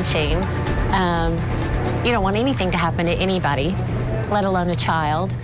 chain. You don't want anything to happen to anybody, let alone a child.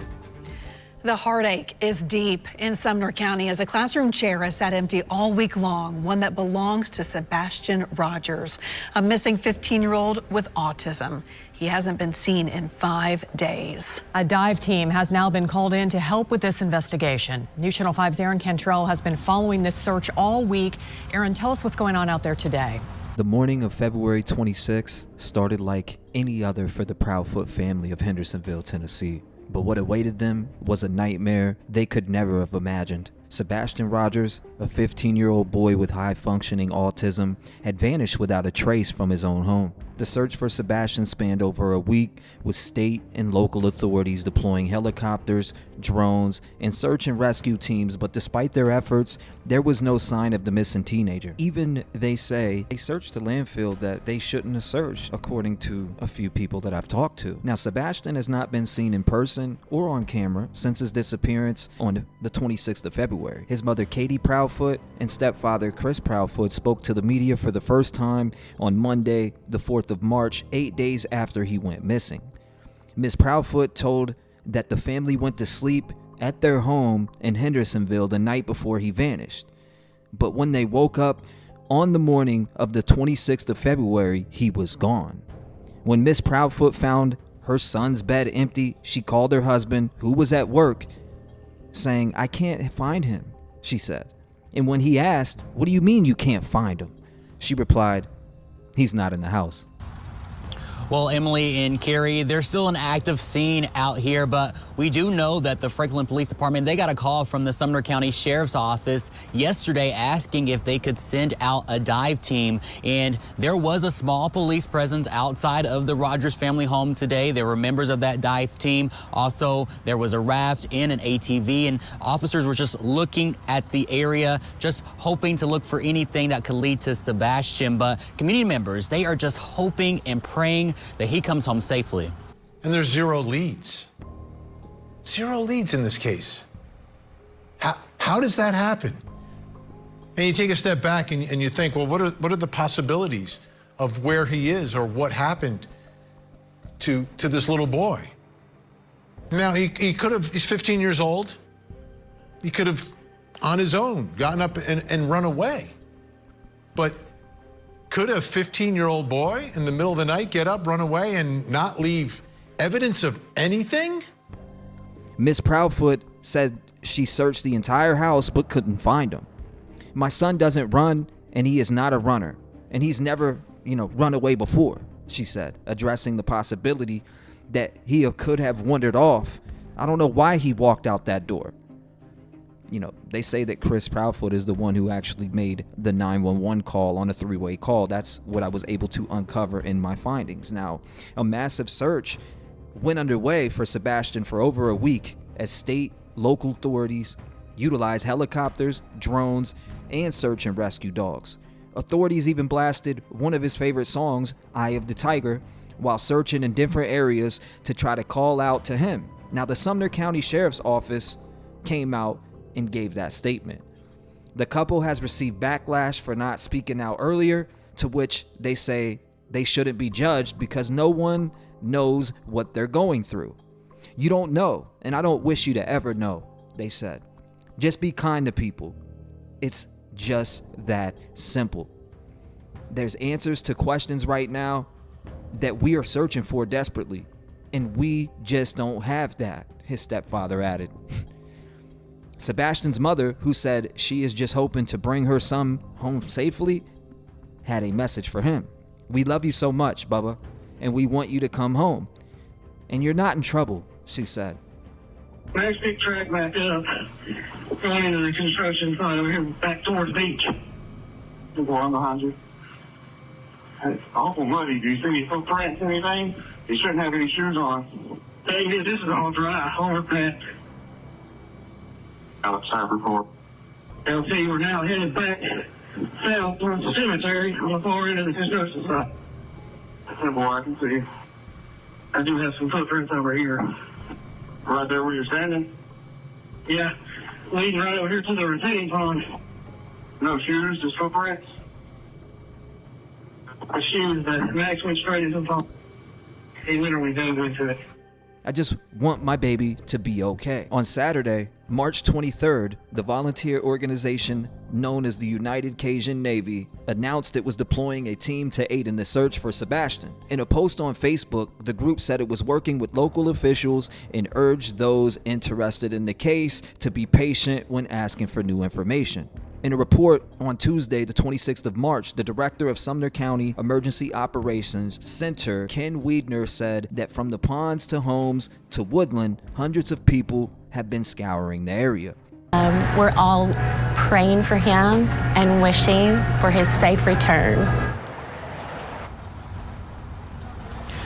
The heartache is deep in Sumner County as a classroom chair has sat empty all week long, one that belongs to Sebastian Rogers, a missing 15-year-old with autism. He hasn't been seen in 5 days. A dive team has now been called in to help with this investigation. News Channel 5's Aaron Cantrell has been following this search all week. Aaron, tell us what's going on out there today. The morning of February 26th started like any other for the Proudfoot family of Hendersonville, Tennessee. But what awaited them was a nightmare they could never have imagined. Sebastian Rogers, a 15-year-old boy with high-functioning autism, had vanished without a trace from his own home. The search for Sebastian spanned over a week, with state and local authorities deploying helicopters, drones, and search and rescue teams, but despite their efforts, there was no sign of the missing teenager. Even, they say, they searched the landfill that they shouldn't have searched, according to a few people that I've talked to. Now, Sebastian has not been seen in person or on camera since his disappearance on the 26th of February. His mother, Katie Proudfoot, and stepfather, Chris Proudfoot, spoke to the media for the first time on Monday, the 4th of March, 8 days after he went missing. Ms. Proudfoot told that the family went to sleep at their home in Hendersonville the night before he vanished. But when they woke up on the morning of the 26th of February, he was gone. When Ms. Proudfoot found her son's bed empty, she called her husband, who was at work, saying, "I can't find him," she said. And when he asked, "What do you mean you can't find him?" she replied, "He's not in the house." Well, Emily and Carrie, there's still an active scene out here, but we do know that the Franklin Police Department, they got a call from the Sumner County Sheriff's Office yesterday asking if they could send out a dive team. And there was a small police presence outside of the Rogers family home today. There were members of that dive team. Also, there was a raft and an ATV, and officers were just looking at the area, just hoping to look for anything that could lead to Sebastian. But community members, they are just hoping and praying that he comes home safely. And there's zero leads. Zero leads in this case. How does that happen? And you take a step back and you think, well, what are the possibilities of where he is or what happened to this little boy? Now, he could have, he's 15 years old. He could have, on his own, gotten up and run away. But could a 15-year-old boy in the middle of the night get up, run away, and not leave evidence of anything? Miss Proudfoot said she searched the entire house but couldn't find him. "My son doesn't run, and he is not a runner, and he's never, run away before," she said, addressing the possibility that he could have wandered off. "I don't know why he walked out that door." They say that Chris Proudfoot is the one who actually made the 911 call on a three-way call. That's what I was able to uncover in my findings. Now, a massive search went underway for Sebastian for over a week as state, local authorities utilized helicopters, drones, and search and rescue dogs. Authorities even blasted one of his favorite songs, "Eye of the Tiger," while searching in different areas to try to call out to him. Now, the Sumner County Sheriff's Office came out and gave that statement. The couple has received backlash for not speaking out earlier, to which they say they shouldn't be judged because no one knows what they're going through. "You don't know, and I don't wish you to ever know," they said. "Just be kind to people. It's just that simple." There's answers to questions right now that we are searching for desperately, and we just don't have that, his stepfather added. Sebastian's mother, who said she is just hoping to bring her son home safely, had a message for him. "We love you so much, Bubba, and we want you to come home. And you're not in trouble," she said. Nice big track back up, going into the construction site over here, back towards the beach. We'll go on behind you. It's awful muddy. Do you see any footprints or anything? You shouldn't have any shoes on. Thing is, this is all dry, hard packed. Outside report. LT, we're now headed back south towards the cemetery on the far end of the construction site. Boy, I can see you. I do have some footprints over here. Right there where you're standing? Yeah, leading right over here to the retaining pond. No shoes, just footprints? My shoes, but Max went straight into the phone. He literally dove into it. I just want my baby to be okay. On Saturday, March 23rd, the volunteer organization known as the United Cajun Navy announced it was deploying a team to aid in the search for Sebastian. In a post on Facebook, the group said it was working with local officials and urged those interested in the case to be patient when asking for new information. In a report on Tuesday, the 26th of March, the director of Sumner County Emergency Operations Center, Ken Wiedner, said that from the ponds to homes to woodland, hundreds of people have been scouring the area. We're all praying for him and wishing for his safe return.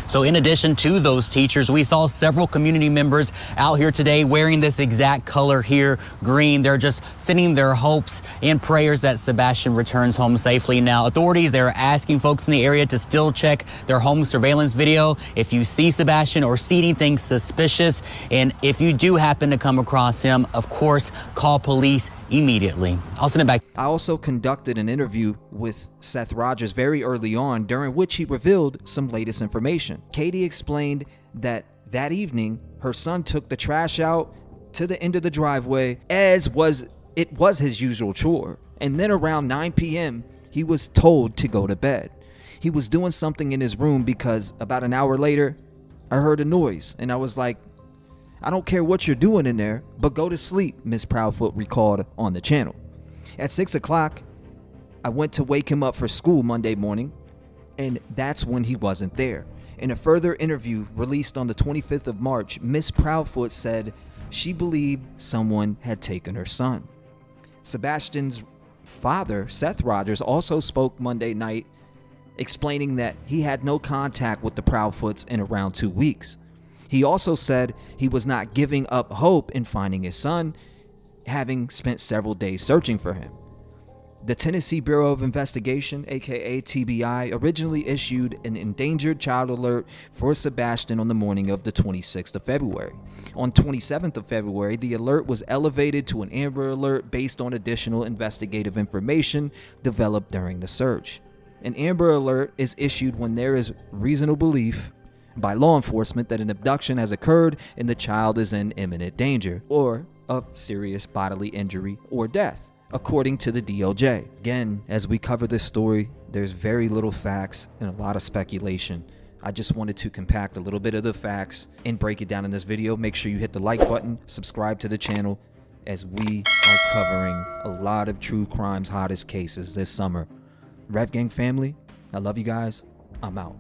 So in addition to those teachers, we saw several community members out here today wearing this exact color here, green. They're just sending their hopes and prayers that Sebastian returns home safely. Now, authorities, they're asking folks in the area to still check their home surveillance video if you see Sebastian or see anything suspicious. And if you do happen to come across him, of course, call police immediately. I'll send it back. I also conducted an interview with Seth Rogers very early on, during which he revealed some latest information. Katie explained that evening, her son took the trash out to the end of the driveway, as was his usual chore. And then around 9 p.m., he was told to go to bed. He was doing something in his room because about an hour later, I heard a noise, and I was like, I don't care what you're doing in there, but go to sleep, Miss Proudfoot recalled on the channel. At 6 o'clock, I went to wake him up for school Monday morning, and that's when he wasn't there. In a further interview released on the 25th of March, Miss Proudfoot said she believed someone had taken her son. Sebastian's father, Seth Rogers, also spoke Monday night, explaining that he had no contact with the Proudfoots in around 2 weeks. He also said he was not giving up hope in finding his son, having spent several days searching for him. The Tennessee Bureau of Investigation, aka TBI, originally issued an endangered child alert for Sebastian on the morning of the 26th of February. On 27th of February, the alert was elevated to an Amber Alert based on additional investigative information developed during the search. An Amber Alert is issued when there is reasonable belief by law enforcement that an abduction has occurred and the child is in imminent danger or of serious bodily injury or death, according to the DOJ. Again, as we cover this story, there's very little facts and a lot of speculation. I just wanted to compact a little bit of the facts and break it down in this video. Make sure you hit the like button, subscribe to the channel, as we are covering a lot of true crime's hottest cases this summer. Rev Gang family, I love you guys. I'm out.